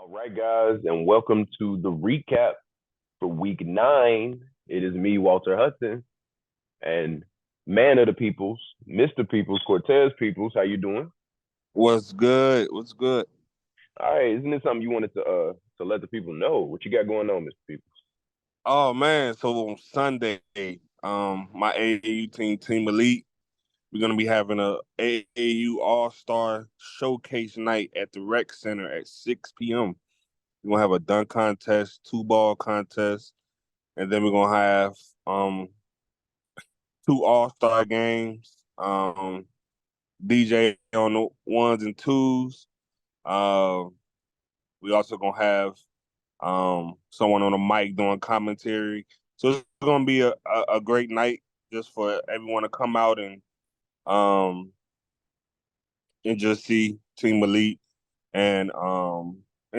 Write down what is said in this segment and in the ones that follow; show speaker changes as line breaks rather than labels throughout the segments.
All right, guys, and welcome to the recap for week 9. It is me, Walter Hudson, and man of the peoples, Mr. Peoples, Cortez Peoples. How you doing?
What's good? What's good?
All right, isn't this something you wanted to let the people know? What you got going on, Mr. Peoples?
Oh man, so on Sunday, my AAU team, Team Elite, we're gonna be having a AAU All Star Showcase night at the Rec Center at 6 p.m. We're gonna have a dunk contest, two ball contest, and then we're gonna have two All Star games. DJ on the ones and twos. Uh, we also gonna have someone on the mic doing commentary. So it's gonna be a great night just for everyone to come out um and just see Team Elite and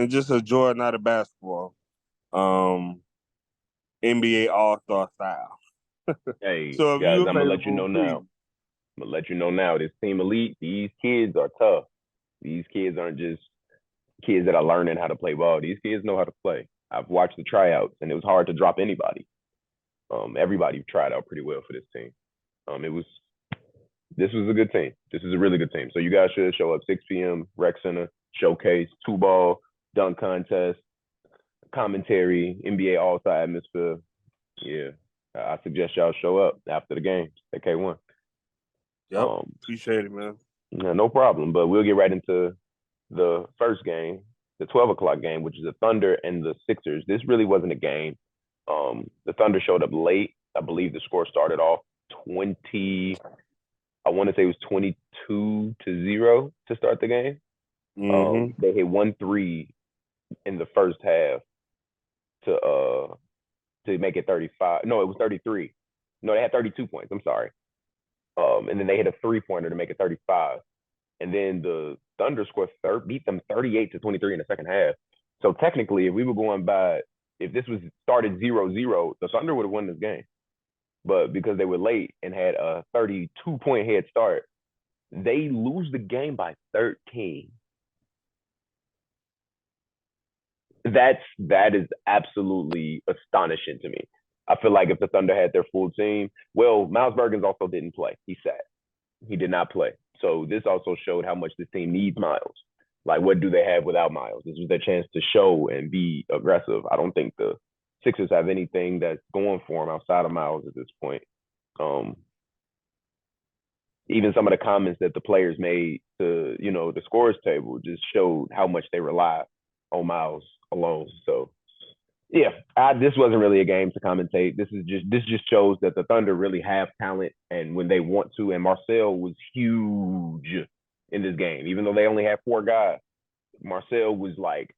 just enjoy a night of basketball. Um NBA All Star style.
Hey,
So if
guys,
you
I'm gonna let you know
available,
now.
please.
I'm gonna let you know now. This Team Elite, these kids are tough. These kids aren't just kids that are learning how to play ball. These kids know how to play. I've watched the tryouts, and it was hard to drop anybody. Everybody tried out pretty well for this team. It was This was a good team. This is a really good team. So you guys should show up 6 p.m. Rec Center showcase, two ball, dunk contest, commentary, NBA All Star atmosphere. Yeah, I suggest y'all show up after the game at K1.
Yep.
Um,
Appreciate it, man.
no problem. But we'll get right into the first game, the 12 o'clock game, which is the Thunder and the Sixers. This really wasn't a game. The Thunder showed up late. I believe the score started off 20. I want to say it was 22-0 to start the game.
Mm-hmm.
They hit 1 3 in the first half to make it 35. No, it was 33. No, they had 32 points. I'm sorry. And then they hit a 3 pointer to make it 35. And then the Thunder scored beat them 38-23 in the second half. So technically, if we were going by, if this was started 0-0, the Thunder would have won this game. But because they were late and had a 32-point head start, they lose the game by 13. That is absolutely astonishing to me. I feel like if the Thunder had their full team, well, Miles Bergens also didn't play. He sat. He did not play. So this also showed how much this team needs Miles. Like, what do they have without Miles? This was their chance to show and be aggressive. I don't think the Sixers have anything that's going for them outside of Miles at this point. Um, Even some of the comments that the players made to, the scores table just showed how much they rely on Miles alone. So yeah, this wasn't really a game to commentate. This just shows that the Thunder really have talent, and when they want to. And Marcel was huge in this game, even though they only had 4 guys. Marcel was like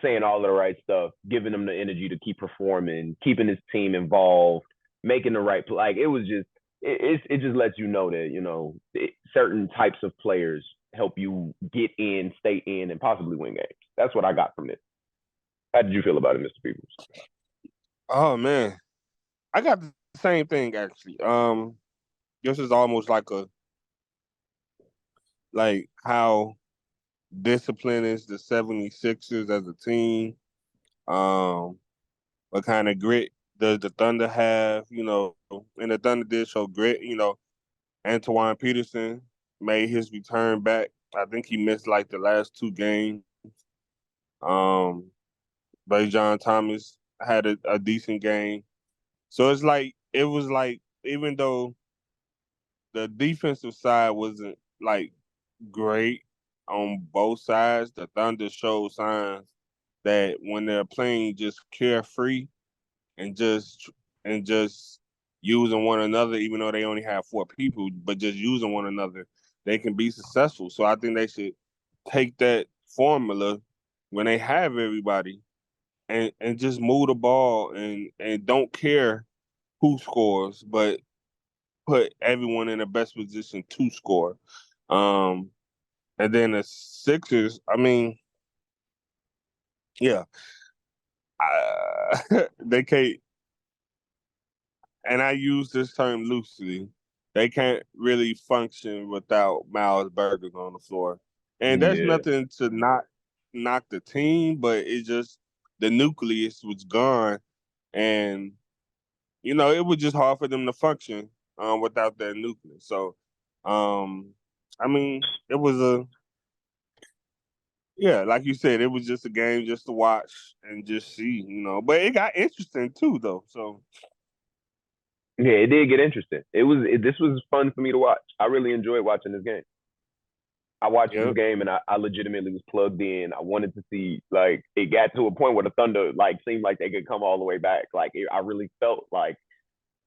saying all of the right stuff, giving them the energy to keep performing, keeping his team involved, making the right play. Like, it was just it just lets you know that certain types of players help you get in, stay in, and possibly win games. That's what I got from this. How did you feel about it, Mr. Peoples?
Oh man. I got the same thing actually. This is almost like how disciplined is the 76ers as a team. Um, what kind of grit does the Thunder have? And the Thunder did show grit. Antoine Peterson made his return back. I think he missed like the last two games. Um, John Thomas had a decent game. So it was like even though the defensive side wasn't like great on both sides, the Thunder showed signs that when they're playing just carefree and just using one another, even though they only have 4 people, but just using one another, they can be successful. So I think they should take that formula when they have everybody and just move the ball and don't care who scores, but put everyone in the best position to score. Um, and then the Sixers, I mean, yeah, they can't, and I use this term loosely. They can't really function without Miles Burgers on the floor, and that's
Yeah,
nothing to not. knock the team, but it just the nucleus was gone, and it was just hard for them to function without that nucleus. So, I mean, it was like you said, it was just a game just to watch and just see, But it got interesting too, though. So
Yeah, it did get interesting. This was fun for me to watch. I really enjoyed watching this game. I watched this
yeah,
game and I legitimately was plugged in. I wanted to see, like, it got to a point where the Thunder like seemed like they could come all the way back. I really felt like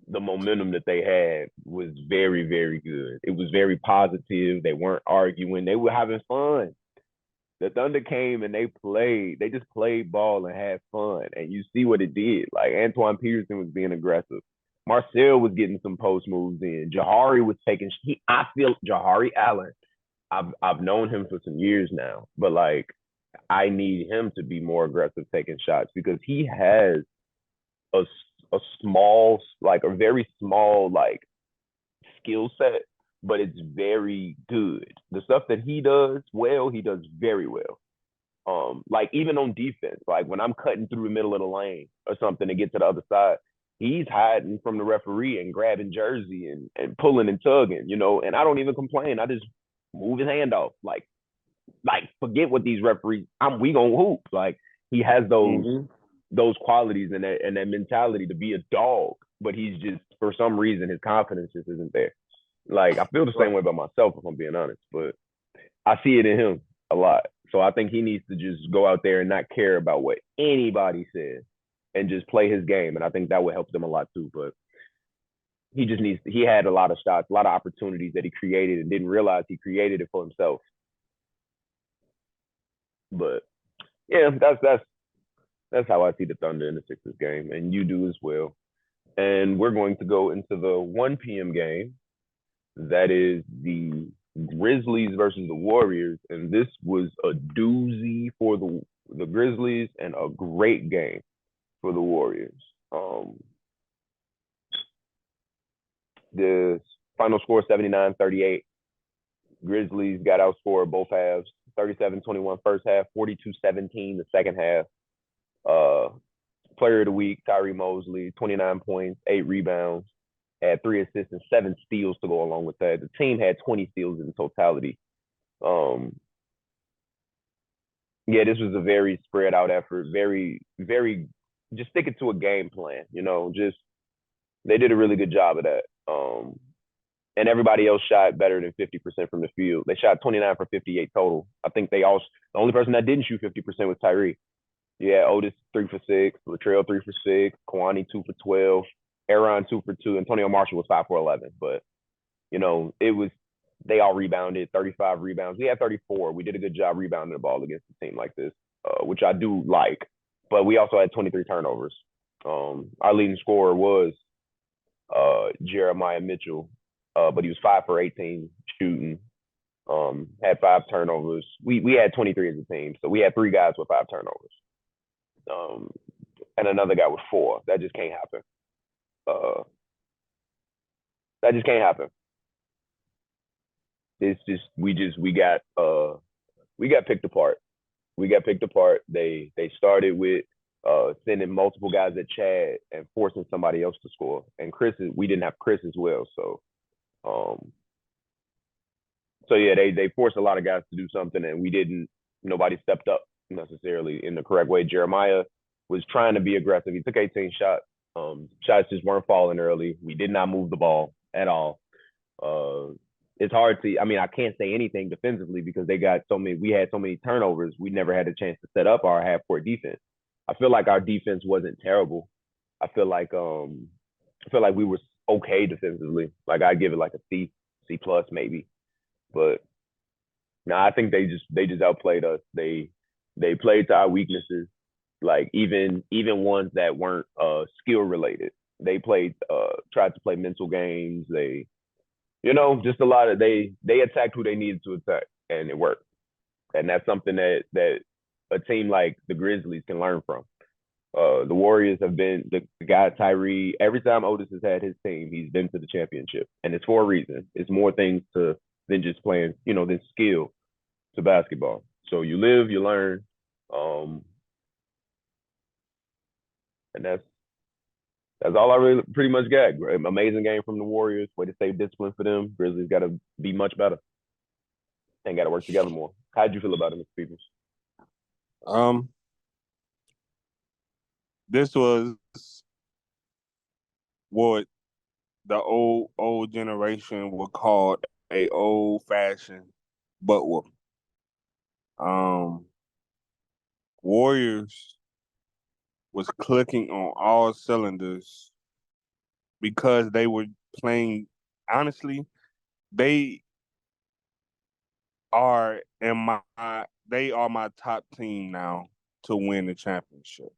the momentum that they had was very, very good. It was very positive. They weren't arguing. They were having fun. The Thunder came and they played. They just played ball and had fun. And you see what it did. Like Antoine Peterson was being aggressive. Marcel was getting some post moves in. Jahari was taking. I feel Jahari Allen. I've known him for some years now, but like I need him to be more aggressive taking shots because he has a a small, like a very small, like skill set, but it's very good. The stuff that he does well, he does very well. Like even on defense, like when I'm cutting through the middle of the lane or something to get to the other side, he's hiding from the referee and grabbing jersey and pulling and tugging, and I don't even complain. I just move his hand off. Like forget what these referees. We gonna hoop. Like he has
mm-hmm.
those qualities and that mentality to be a dog, but he's just for some reason his confidence just isn't there. Like I feel the same
Right.
way about myself if I'm being honest, but I see it in him a lot. So I think he needs to just go out there and not care about what anybody says and just play his game. And I think that would help them a lot too. But he had a lot of shots, a lot of opportunities that he created and didn't realize he created it for himself. But yeah, that's how I see the Thunder in the Sixers game, and you do as well. And we're going to go into the 1 p.m. game. That is the Grizzlies versus the Warriors, and this was a doozy for the Grizzlies and a great game for the Warriors. The final score 79-38. Grizzlies got outscored both halves, 37-21 first half, 42-17 the second half. Uh, Player of the week, Tyrese Mosley, 29 points, 8 rebounds, had 3 assists and 7 steals to go along with that. The team had 20 steals in totality. Um, yeah, this was a very spread out effort, very, very just sticking to a game plan, just they did a really good job of that. And everybody else shot better than 50% from the field. They shot 29 for 58 total. I think the only person that didn't shoot 50% was Tyree. Yeah, Otis 3 for 6, Latrell 3 for 6, Kawani 2 for 12, Aaron 2 for 2, Antonio Marshall was 5 for 11. But it was they all rebounded, 35 rebounds. We had 34. We did a good job rebounding the ball against a team like this, which I do like. But we also had 23 turnovers. Our leading scorer was Jeremiah Mitchell, but he was 5 for 18 shooting. Had 5 turnovers. We had 23 as a team, so we had 3 guys with 5 turnovers. And another guy with 4. That just can't happen. That just can't happen. It's just we got picked apart. We got picked apart. They started with sending multiple guys at Chad and forcing somebody else to score. And we didn't have Chris as well. So yeah, they forced a lot of guys to do something, and we didn't. Nobody stepped up necessarily in the correct way. Jeremiah was trying to be aggressive. He took 18 shots. Shots just weren't falling early. We did not move the ball at all. It's hard to. I mean, I can't say anything defensively because they got so many. We had so many turnovers. We never had a chance to set up our half court defense. I feel like our defense wasn't terrible. I feel like we were okay defensively. Like I'd give it like a C plus maybe. But no, I think they just outplayed us. They played to our weaknesses. Like even ones that weren't skill related. They tried to play mental games. They just a lot of they attacked who they needed to attack, and it worked. And that's something that a team like the Grizzlies can learn from. The Warriors have been the guy Tyree. Every time Otis has had his team, he's been to the championship, and it's for a reason. It's more things than just playing, than skill to basketball. So you live, you learn, And that's all I really pretty much got. Amazing game from the Warriors. Way to stay disciplined for them. Grizzlies got to be much better and got to work together more. How'd you feel about it, Mr. Peoples?
Um, this was what the old generation would call a old fashioned butt whoop. Warriors was clicking on all cylinders because they were playing. Honestly, they are in my they are my top team now to win the championship.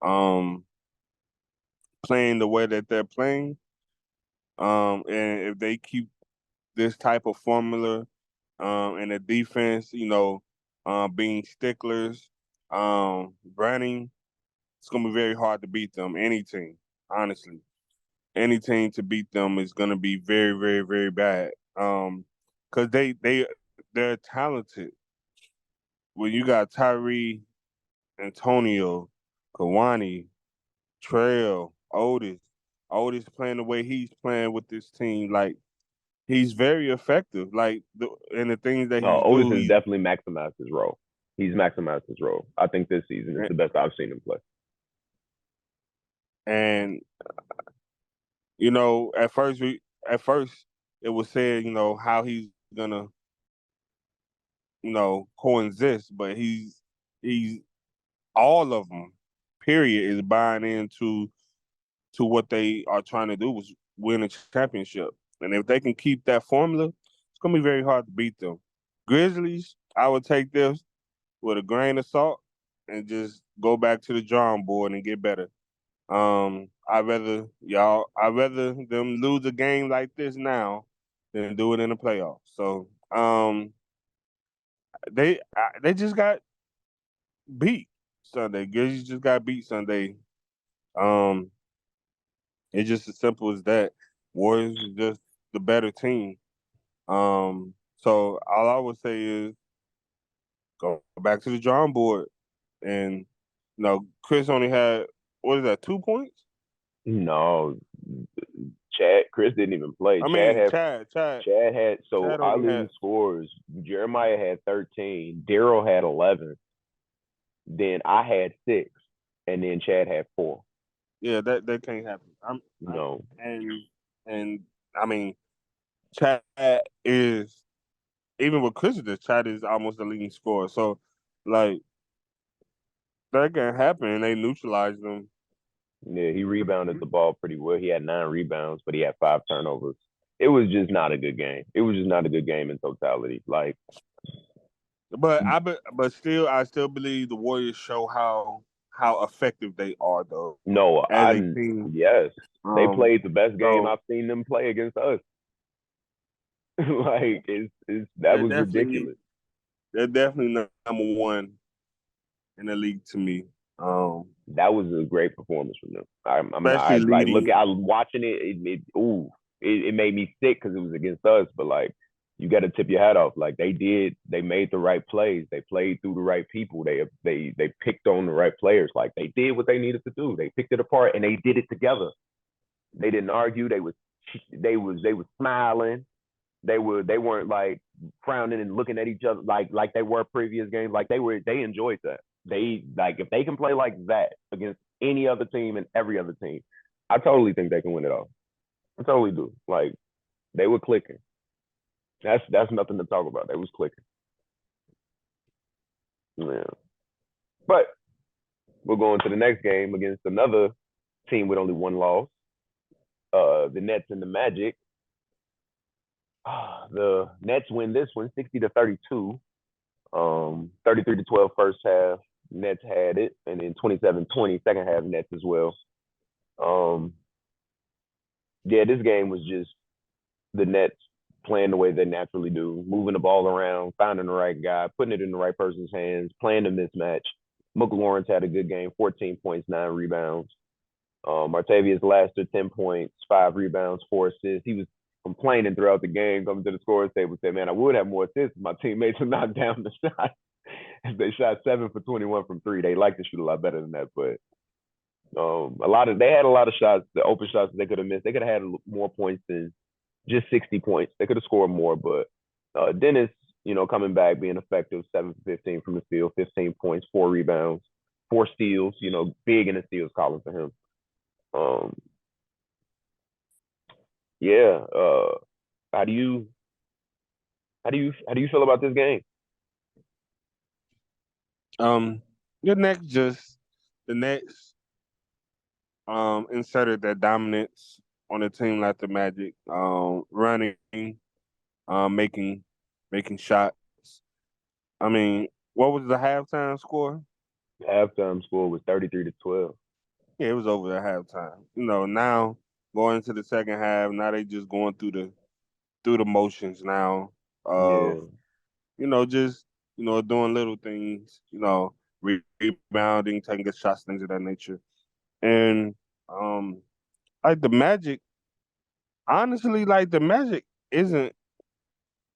Playing the way that they're playing, and if they keep this type of formula, and the defense, being sticklers, running, it's gonna be very hard to beat them. Any team, honestly, any team to beat them is gonna be very, very, very bad. Because they're talented. When you got Tyree, Antonio, Kawani, Trail, Otis playing the way he's playing with this team, like he's very effective. Like the things that he's
Otis has
doing,
definitely maximized his role. He's maximized his role. I think this season is the best I've seen him play.
And at first it was said, how he's gonna, coexist, but he's all of them, period, is buying into what they are trying to do, was win a championship. And if they can keep that formula, it's gonna be very hard to beat them. Grizzlies, I would take this with a grain of salt and just go back to the drawing board and get better. I'd rather them lose a game like this now than do it in the playoffs. So, they just got beat Sunday. Grizzlies just got beat Sunday. Um, it's just as simple as that. Warriors is just the better team. So all I would say is go back to the drawing board. And Chris only had, what is that, 2 points?
No, Chris didn't even play.
I mean, Chad
had so
Chad
our
only
leading
had,
scores. Jeremiah had 13, Daryl had 11, then I had 6, and then Chad had 4.
yeah, that can't happen.
No,
and I mean, Chad is, even with Chris, Chad is almost the leading scorer. So, like, that can happen, and they neutralize them.
yeah, he rebounded the ball pretty well. He had 9 rebounds, but he had 5 turnovers. It was just not a good game. It was just not a good game in totality. Like,
but still, I still believe the Warriors show how effective they are, though,
no,
as a team.
yes, they played the best game
So
I've seen them play against us. Like, that
they're
was
definitely
ridiculous.
they're definitely number one in the league to me.
That was a great performance from them. I'm not,
Especially leading.
I was watching it made me sick because it was against us, but like, you got to tip your hat off. Like, they made the right plays. They played through the right people. They picked on the right players. Like, they did what they needed to do. They picked it apart and they did it together. They didn't argue. They was smiling. They weren't like frowning and looking at each other like they were previous games. Like, they enjoyed that. They, like, if they can play like that against any other team and every other team, I totally think they can win it all. I totally do. Like, they were clicking. That's nothing to talk about. They was clicking. Yeah. But we're going to the next game against another team with only 1 loss. The Nets and the Magic. The Nets win this one 60-32. 33-12 first half. Nets had it, and then 27-20 second half Nets as well. Yeah, this game was just the Nets playing the way they naturally do, moving the ball around, finding the right guy, putting it in the right person's hands, playing the mismatch. McLaurin had a good game, 14 points, 9 rebounds. Martavius Laster, 10 points, 5 rebounds, 4 assists. He was complaining throughout the game, coming to the scorer's table, said, man, I would have more assists if my teammates would knock down the shot. They shot 7 for 21 from 3. They like to shoot a lot better than that, but They had a lot of shots, the open shots they could have missed. They could have had more points than just 60 points. They could have scored more, but Dennis, coming back, being effective, 7 for 15 from the field, 15 points, 4 rebounds, 4 steals. Big in the steals column for him. Um, yeah. How do you feel about this game?
The next inserted that dominance on a team like the Magic, running, making shots. I mean, what was the halftime score?
Halftime score was 33-12.
Yeah, it was over at halftime. Now going into the second half, now they just going through the motions now
Yeah.
of just doing little things, rebounding, taking good shots, things of that nature. And like the Magic, honestly, like the Magic isn't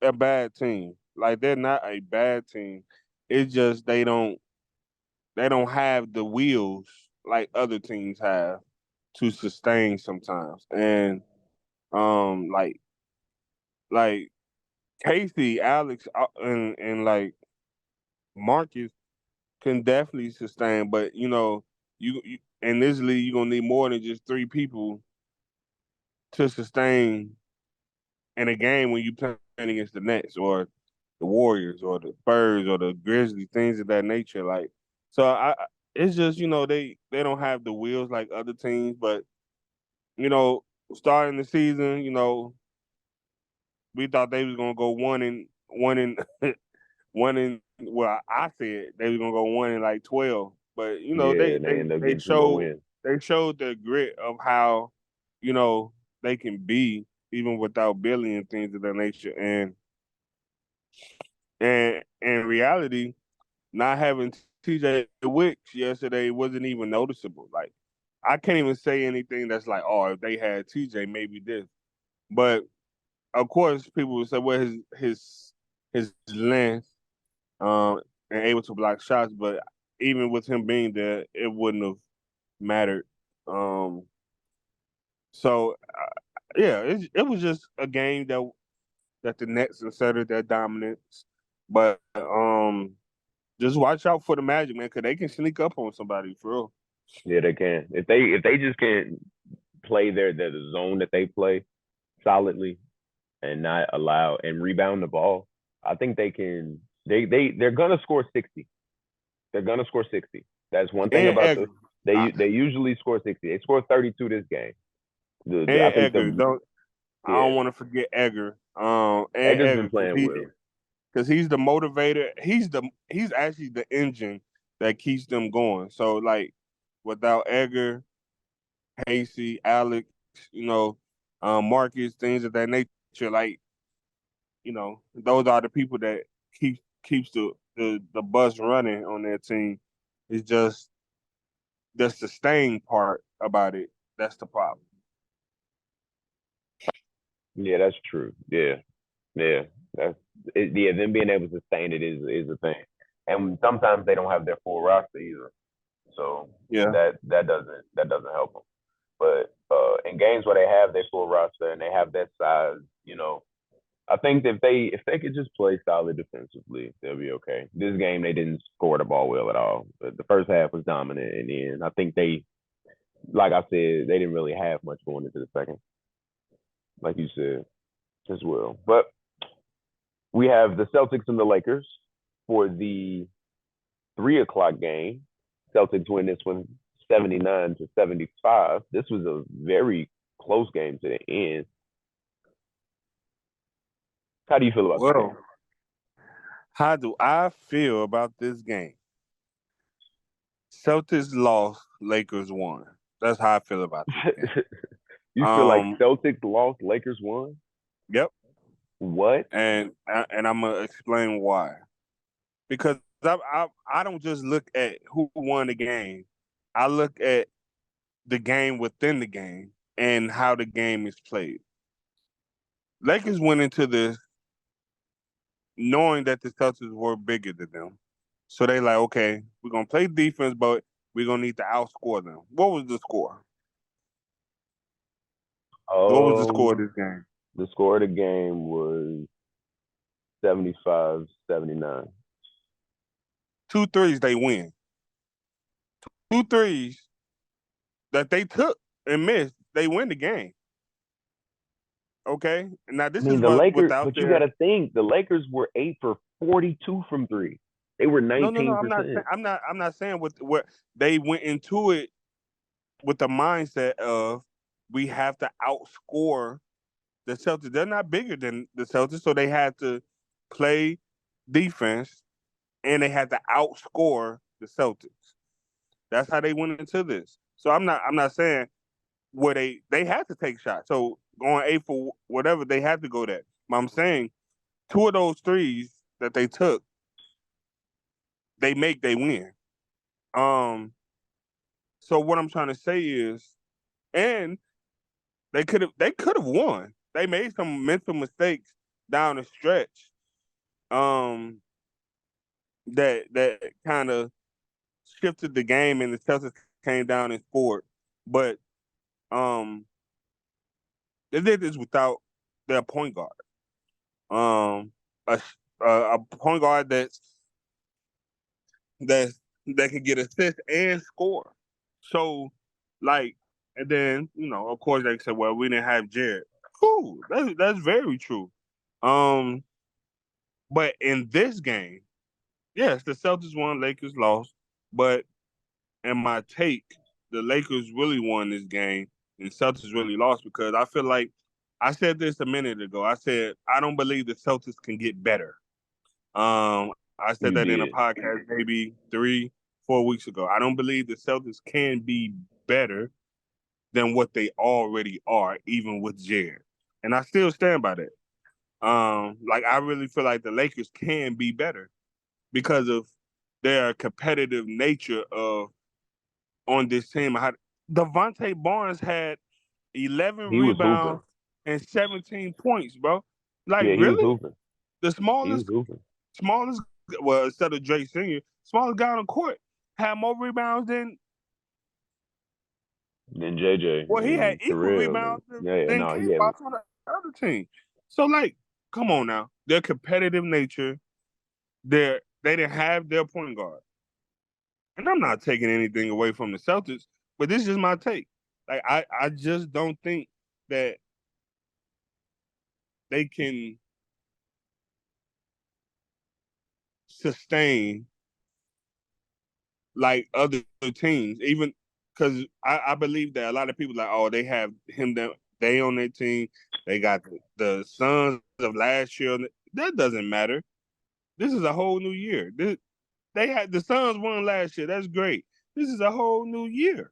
a bad team. Like they're not a bad team. It's just they don't have the wheels like other teams have to sustain sometimes. And like Casey, Alex, and like Marcus can definitely sustain, but you in this league you're gonna need more than just 3 people to sustain in a game when you playing against the Nets or the Warriors or the Spurs or the Grizzlies, things of that nature. Like, so it's just they don't have the wheels like other teams, but starting the season, we thought they was gonna go one and one in. Well, I said they was gonna go 1 and like 12, but
Yeah,
they
and they
they
end up
they
getting 2 more
showed
wins.
they showed the grit of how they can be even without Billy and things of that nature. And in reality, not having TJ Wicks yesterday wasn't even noticeable. Like I can't even say anything that's like, oh, if they had TJ, maybe this. But of course, people would say, well, his length, and able to block shots, but even with him being there, it wouldn't have mattered. Um, so yeah, it was just a game that the Nets asserted their dominance, but just watch out for the Magic, man, because they can sneak up on somebody for real.
Yeah, they can. If they just can't play their zone that they play solidly and not allow and rebound the ball, I think they can. They're gonna score 60. They're gonna score 60. That's one thing
And
about
Edgar,
the they usually score 60. They scored 32 this game. I
and
think
Edgar,
the
don't I
yeah
don't want to forget Edgar. And
Edgar's been
Edgar
playing well.
because he's the motivator. He's actually the engine that keeps them going. So like without Edgar, Hasty, Alex, you know, Marcus, things of that nature, like those are the people that keeps the bus running on their team. It's just the sustain part about it. That's the problem.
Yeah, that's true. Yeah, yeah, that's yeah. Them being able to sustain it is a thing, and sometimes they don't have their full roster either. So
Yeah.
that doesn't help them. But in games where they have their full roster and they have that size, I think if they could just play solid defensively, they'll be okay. This game they didn't score the ball well at all. The first half was dominant, and then I think like I said, they didn't really have much going into the second, like you said as well. But we have the Celtics and the Lakers for the 3 o'clock game. Celtics win this one 79-75. This was a very close game to the end. How do you feel about this game?
Well, how do I feel about this game? Celtics lost, Lakers won. That's how I feel about this game.
You feel like Celtics lost, Lakers won?
Yep.
What?
And I'm gonna explain why. Because I don't just look at who won the game. I look at the game within the game and how the game is played. Lakers went into this knowing that the Celtics were bigger than them. So they like, okay, we're gonna play defense, but we're gonna need to outscore them. What was the score? What was the score of
Um,
this game?
the score of the game was 75-79.
2 threes, they win. 2 threes that they took and missed, they win the game. Okay, now
I
this
mean,
is
the
what
Lakers,
without
but you got
their
to think the Lakers were 8 for 42 from three. They were
no. I'm not.
19%.
I'm not saying what they went into it with the mindset of we have to outscore the Celtics. They're not bigger than the Celtics, so they had to play defense and they had to outscore the Celtics. That's how they went into this. So I'm not saying where they had to take shots. So going 8 for whatever, they had to go there. But I'm saying two of those threes that they took, they win. Um, so what I'm trying to say is, and they could have won. They made some mental mistakes down the stretch. That kind of shifted the game, and the Celtics came down and scored. But um, they did this without their point guard. Um, a point guard that that can get assists and score. So, like, and then of course, they said, "Well, we didn't have Jared." Cool, that's very true. Um, but in this game, yes, the Celtics won, Lakers lost. But in my take, the Lakers really won this game, and Celtics really lost because I feel like I said this a minute ago. I said I don't believe the Celtics can get better. I said
You
that in a
did.
podcast maybe 3-4 weeks ago. I don't believe the Celtics can be better than what they already are, even with Jared. And I still stand by that. Like I really feel like the Lakers can be better because of their competitive nature of on this team. Devontae Barnes had 11
He was hooping.
rebounds and 17 points, bro. Like
Yeah, he was
really?
hooping.
The
He was
smallest
hooping.
smallest, well, instead of Drake Sr., smallest guy on the court had more rebounds than,
Then JJ
well, he had
and
equal
Terrell and
rebounds
yeah,
than
no,
K
yeah,
Box on the other team. So, like, come on now. Their competitive nature, they didn't have their point guard. And I'm not taking anything away from the Celtics, but this is my take. Like, I just don't think that they can sustain like other teams, even because I believe that a lot of people like, oh, they have him that they on their team. They got the Suns of last year. That doesn't matter. This is a whole new year. They had the Suns won last year. That's great. This is a whole new year.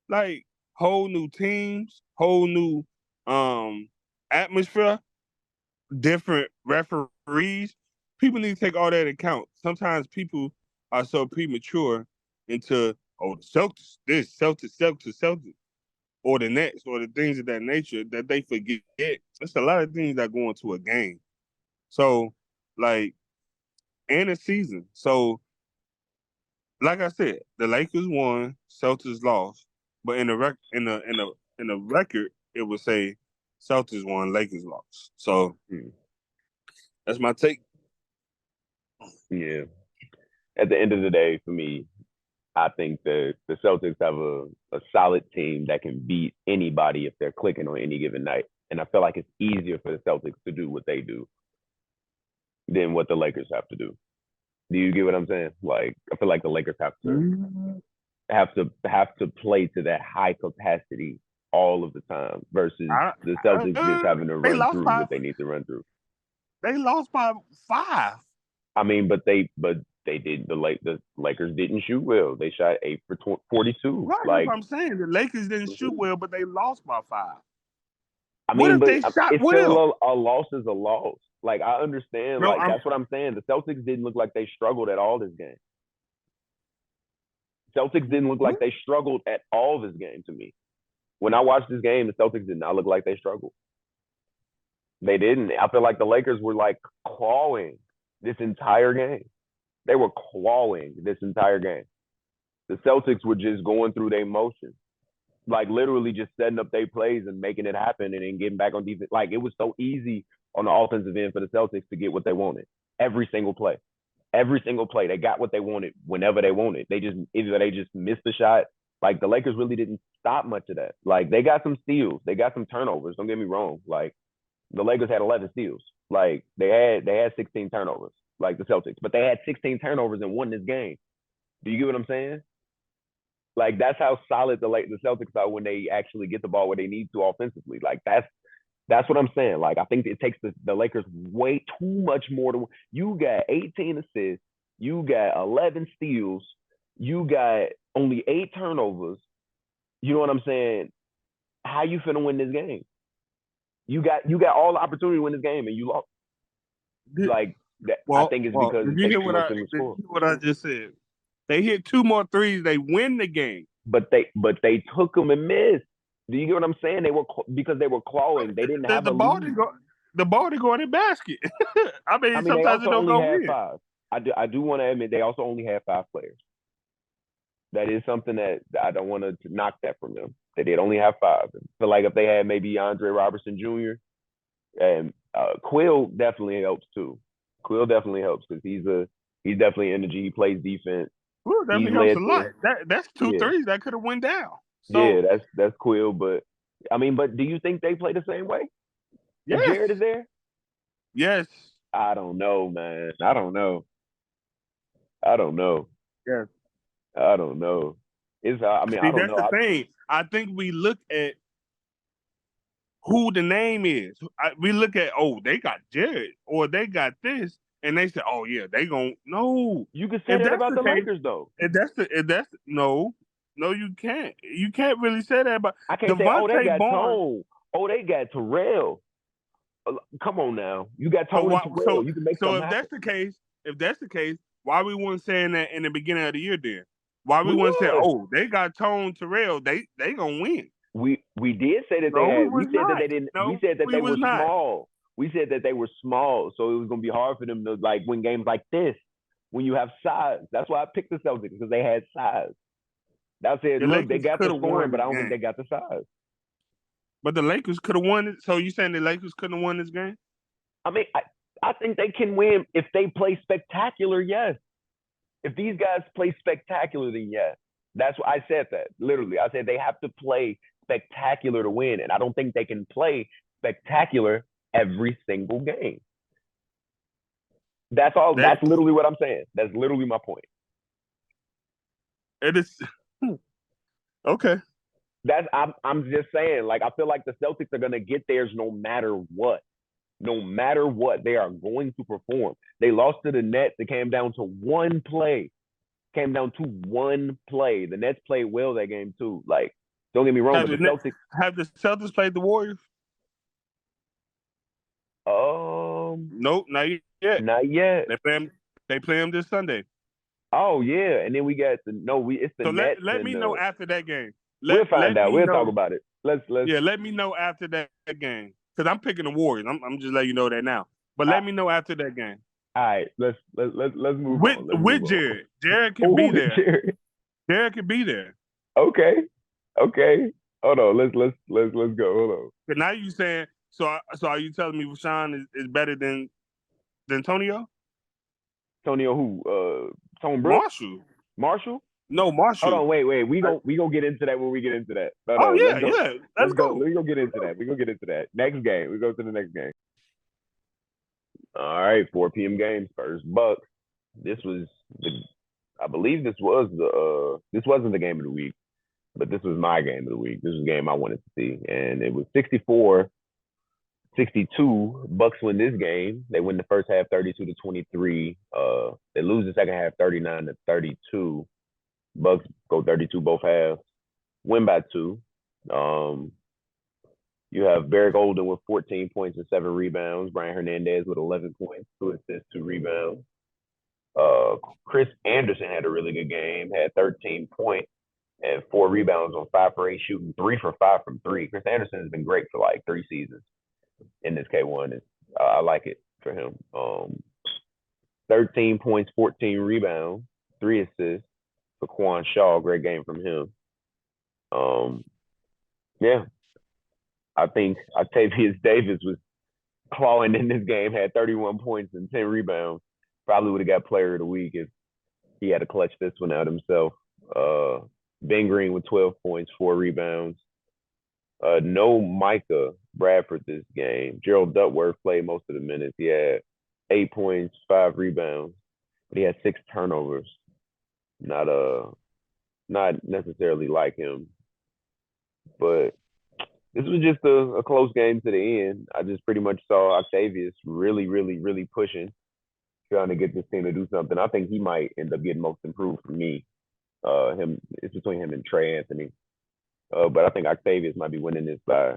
Like whole new teams, whole new atmosphere, different referees. People need to take all that into account. Sometimes people are so premature into the Celtics, this Celtics, or the Nets, or the things of that nature that they forget. There's a lot of things that go into a game. So, like, and a season. So, like I said, the Lakers won, Celtics lost, but in the record, it would say Celtics won, Lakers lost. So that's my take.
yeah. At the end of the day, for me, I think that the Celtics have a solid team that can beat anybody if they're clicking on any given night. And I feel like it's easier for the Celtics to do what they do than what the Lakers have to do. Do you get what I'm saying? Like I feel like the Lakers have to play to that high capacity all of the time versus
I,
the Celtics just having to
they
run
lost
through
by
what they need to run through.
they lost by 5.
I mean, but they did the Lakers didn't shoot well. They shot 8 for 42.
Right, that's what
Like
I'm saying. The Lakers didn't shoot well, but they lost by 5.
I
What
mean,
if
but
they shot
it's
well?
still a loss is a loss. Like I understand.
No,
Like
I'm
that's what I'm saying. The Celtics didn't look like they struggled at all this game. Celtics didn't look like they struggled at all this game to me. When I watched this game, the Celtics did not look like they struggled. They didn't. I feel like the Lakers were like clawing this entire game. They were clawing this entire game. The Celtics were just going through their motions, like literally just setting up their plays and making it happen, and then getting back on defense. Like it was so easy on the offensive end for the Celtics to get what they wanted every single play. Every single play, they got what they wanted whenever they wanted. They just either they just missed the shot. Like the Lakers really didn't stop much of that. Like they got some steals, they got some turnovers. Don't get me wrong. Like the Lakers had 11 steals. Like they had 16 turnovers. Like the Celtics, but they had 16 turnovers and won this game. Do you get what I'm saying? Like that's how solid the Celtics are when they actually get the ball where they need to offensively. Like that's what I'm saying. Like I think it takes the Lakers way too much more to. You got 18 assists, you got 11 steals, you got only 8 turnovers. You know what I'm saying? How you finna win this game? You got all the opportunity to win this game and you lost. Like that, I think it's because
did
it
you
takes
hear
too much in the score.
what I just said? They hit 2 more threes, they win the game.
But they took them and missed. Do you get what I'm saying? They were because they were clawing. They didn't have
the
a
ball
lead.
the ball didn't go in the basket. I mean,
They
sometimes
also
it don't
only
go
had
in.
5. I do want to admit they also only had 5 players. That is something that I don't want to knock that from them. They did only have 5. I feel like if they had maybe Andre Robertson Jr. and Quill definitely helps too. Quill definitely helps because he's definitely energy. He plays defense.
Well, that helps a lot. That's 2 threes that could have went down. So,
yeah, that's Quill. But but do you think they play the same way?
Yes.
If Jared is there?
Yes.
I don't know, man. I don't know.
Yes.
I don't know. It's I don't
that's
know.
the thing. I think we look at who the name is. We look at, they got Jared or they got this, and they say, oh yeah, they gon' no.
You can say that about the Lakers though.
If that's no, you can't. You can't really say that about.
I can't say, they got Tone. They got Terrell. Come on now, you got Tone and Terrell. You can make something happen.
If that's the case, why we weren't saying that in the beginning of the year? Then why we weren't saying, they got Tone Terrell, they gonna win?
We did say that they had. We said that they didn't. We said that they were small. We said that they were small, so it was gonna be hard for them to like win games like this when you have size. That's why I picked the Celtics because they had size. That's it. Look, they got the scoring, but I don't think they got the size.
But the Lakers could have won it. So you saying the Lakers couldn't have won this game?
I think they can win if they play spectacular. Yes. If these guys play spectacular, then yes. That's why I said that. Literally, I said they have to play spectacular to win, and I don't think they can play spectacular every single game. That's all. That's literally what I'm saying. That's literally my point.
It is okay.
I'm just saying. Like I feel like the Celtics are gonna get theirs no matter what. No matter what, they are going to perform. They lost to the Nets. It came down to one play. Came down to one play. The Nets played well that game too. Like, don't get me wrong, but the Celtics
have the Celtics played the Warriors?
Nope,
not yet.
Not yet.
They play them this Sunday.
Oh yeah, and then we got it's the Nets.
Let me know after that game.
We'll find out. We'll talk about it. Let's
let me know after that game because I'm picking the Warriors. I'm just letting you know that now. But let me know after that game.
All right, let's move on.
With Jared. Jared can be there. Jared can be there.
Okay. Hold on. Let's go. Hold on.
But now you saying so are you telling me Rashawn is better than Tonio?
Tonio who? Tone Brooks? Marshall?
No, Marshall.
Hold on, wait. We gonna get into that when we get into that.
Let's go.
We gonna get into that. We gonna get into that. Next game. We go to the next game. All right, 4 p.m. game, Spurs Bucks. I believe this was this wasn't the game of the week, but this was my game of the week. This was a game I wanted to see, and it was 64-62. Bucks win this game. They win the first half 32-23. They lose the second half 39-32. Bucks go 32 both halves. Win by 2. You have Barry Golden with 14 points and 7 rebounds. Brian Hernandez with 11 points, 2 assists, 2 rebounds. Chris Anderson had a really good game, had 13 points and 4 rebounds on 5 for 8 shooting, 3 for 5 from 3. Chris Anderson has been great for like 3 seasons in this K1. I like it for him. 13 points, 14 rebounds, 3 assists. for Quan Shaw. Great game from him. Um, yeah, I think Octavius Davis was clawing in this game, had 31 points and 10 rebounds. Probably would have got player of the week if he had to clutch this one out himself. Ben Green with 12 points, 4 rebounds. No Micah Bradford this game. Gerald Duckworth played most of the minutes. He had 8 points, 5 rebounds, but he had 6 turnovers. Not not necessarily like him, but this was just a close game to the end. I just pretty much saw Octavius really, really, really pushing, trying to get this team to do something. I think he might end up getting most improved for me. It's between him and Trey Anthony. But I think Octavius might be winning this by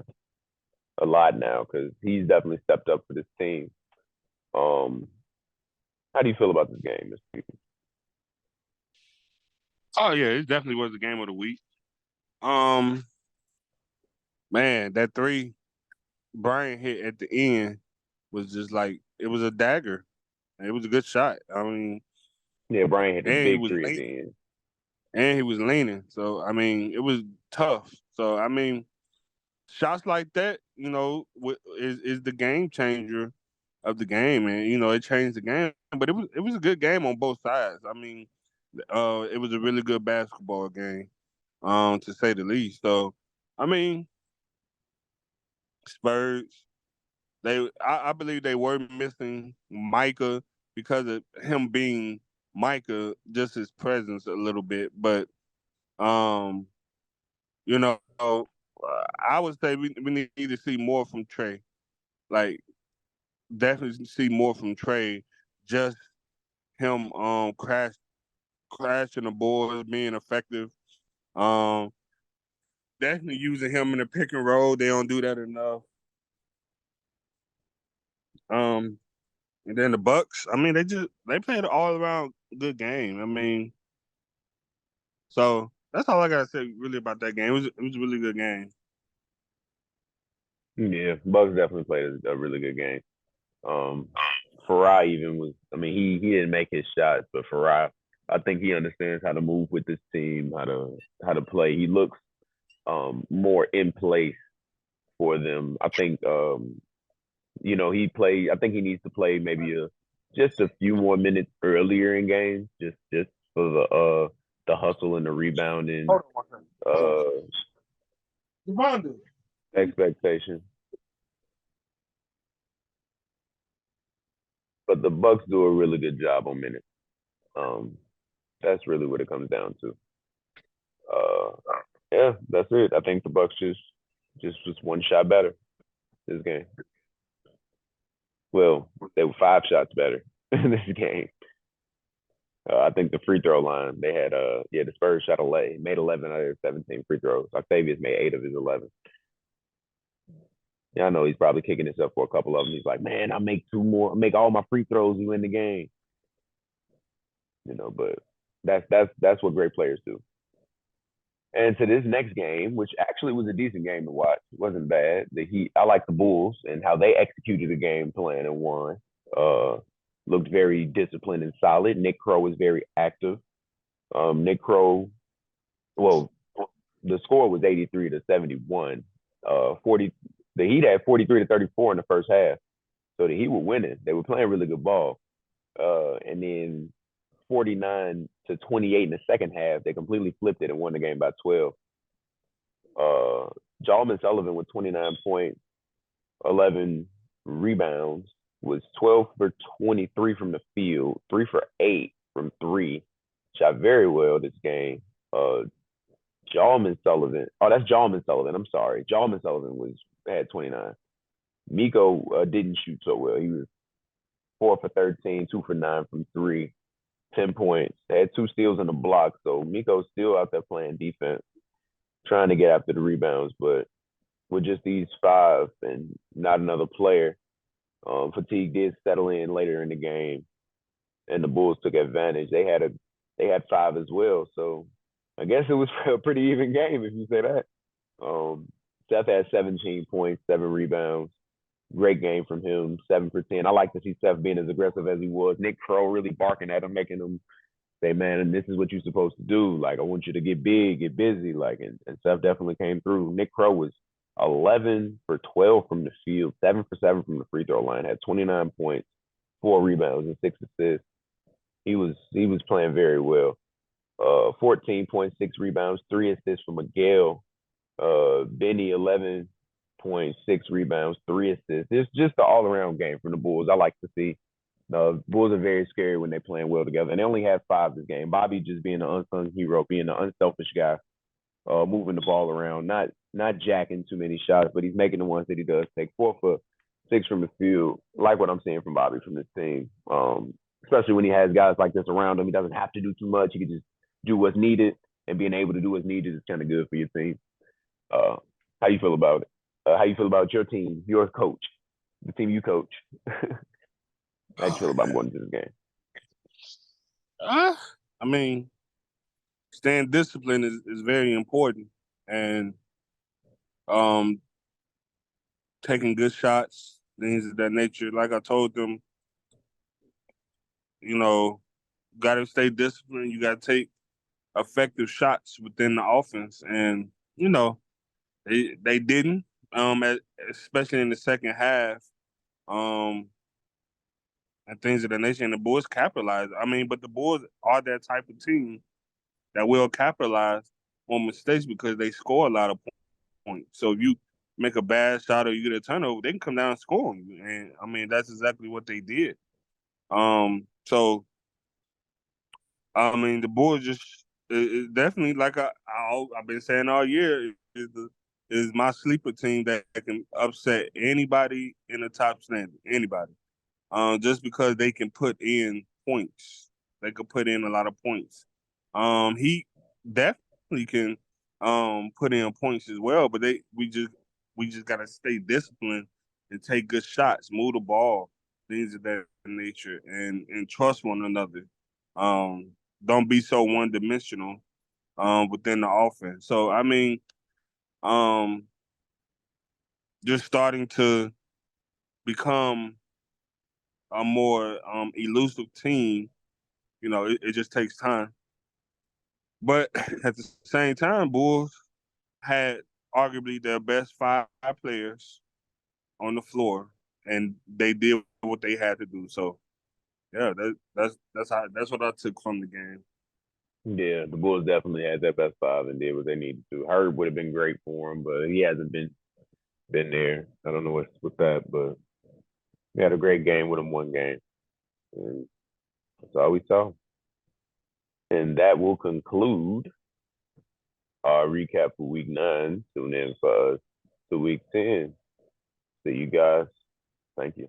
a lot now because he's definitely stepped up for this team. Um, how do you feel about this game, Mr. Stevens?
Oh yeah, it definitely was the game of the week. Um, man, that three Brian hit at the end was just like it was a dagger. It was a good shot. I mean,
Yeah, Brian hit the
and he
big
was
three at
late,
the end.
and he was leaning. So I mean, it was tough. So I mean, shots like that, is the game changer of the game, and it changed the game. But it was a good game on both sides. I mean, it was a really good basketball game, to say the least. So, I mean, Spurs, I believe they were missing Micah because of him being Micah, just his presence a little bit. But um, I would say we need to see more from Trey. Like definitely see more from Trey. Just him crashing the boards, being effective. Um, definitely using him in the pick and roll. They don't do that enough. Um, and then the Bucks. I mean, they played an all around good game. I mean, so that's all I gotta say really about that game. It was a really good game.
Yeah, Bucks definitely played a really good game. Um, Farai even was. I mean, he didn't make his shots, but Farai, I think he understands how to move with this team, how to play. He looks more in place for them. I think he played. I think he needs to play maybe just a few more minutes earlier in games, just for the hustle and the rebounding
Hold on one second.
uh
Devonda.
expectation. But the Bucks do a really good job on minutes. Um, that's really what it comes down to. Uh, yeah, that's it. I think the Bucks just was one shot better this game. Well, they were 5 shots better in this game. I think the free throw line they had. The Spurs shot made 11 out of their 17 free throws. Octavius made 8 of his 11. Yeah, I know he's probably kicking himself for a couple of them. He's like, man, I make 2 more, I make all my free throws, you win the game. But that's what great players do. And to this next game, which actually was a decent game to watch, it wasn't bad. The Heat, I like the Bulls and how they executed the game plan and won. Uh, Looked very disciplined and solid. Nick Crow was very active. Nick Crow, well, the score was 83-71. 40, the Heat had 43-34 in the first half, so the Heat were winning. They were playing really good ball. And then 49-28 in the second half, they completely flipped it and won the game by 12. Jalman Sullivan with 29 points, 11 rebounds, was 12 for 23 from the field, 3 for 8 from three. Shot very well this game. Jalman Sullivan. Oh, that's Jalman Sullivan. I'm sorry. Jalman Sullivan had 29. Miko didn't shoot so well. He was 4 for 13, 2 for 9 from three, 10 points. They had 2 steals in the block. So Miko's still out there playing defense, trying to get after the rebounds. But with just these 5 and not another player, fatigue did settle in later in the game, and the Bulls took advantage. They had 5 as well. So I guess it was a pretty even game if you say that. Seth had 17 points, 7 rebounds. Great game from him, 7 for 10. I like to see Seth being as aggressive as he was. Nick Crow really barking at him, making him say, man, and this is what you're supposed to do. Like, I want you to get big, get busy. Like, and Steph definitely came through. Nick Crow was 11 for 12 from the field, 7 for 7 from the free throw line, had 29 points, 4 rebounds, and 6 assists. He was playing very well. 14.6 rebounds, 3 assists for Miguel. Benny 11.6 rebounds, 3 assists. It's just an all around game from the Bulls. I like to see. The Bulls are very scary when they're playing well together, and they only had 5 this game. Bobby just being an unsung hero, being an unselfish guy, moving the ball around, not jacking too many shots, but he's making the ones that he does take. 4 for 6 from the field. Like what I'm seeing from Bobby from this team. Especially when he has guys like this around him. He doesn't have to do too much. He can just do what's needed, and being able to do what's needed is kind of good for your team. How you feel about it? How you feel about your team, your coach, the team you coach? How you feel about going into this game?
I mean, staying disciplined is very important, and taking good shots, things of that nature. Like I told them, got to stay disciplined. You got to take effective shots within the offense, and they didn't, especially in the second half, and things of that nature. And the Bulls capitalized. I mean, but the Bulls are that type of team that will capitalize on mistakes because they score a lot of points. So if you make a bad shot or you get a turnover, they can come down and score on you. And I mean, that's exactly what they did. So I mean, the Bulls just definitely, like I've been saying all year, is my sleeper team that can upset anybody in the top standing. Anybody, just because they can put in points, they could put in a lot of points. He definitely can put in points as well, but we just gotta stay disciplined and take good shots, move the ball, things of that nature, and trust one another. Don't be so one dimensional within the offense. So I mean, um, just starting to become a more elusive team. It just takes time. But at the same time, Bulls had arguably their best 5 players on the floor, and they did what they had to do. So yeah, that's what I took from the game.
Yeah, the Bulls definitely had their best 5 and did what they needed to. Herb would have been great for him, but he hasn't been there. I don't know what's with that, but we had a great game with him one game, and that's all we saw. And that will conclude our recap for Week 9. Tune in for us to Week 10. See you guys. Thank you.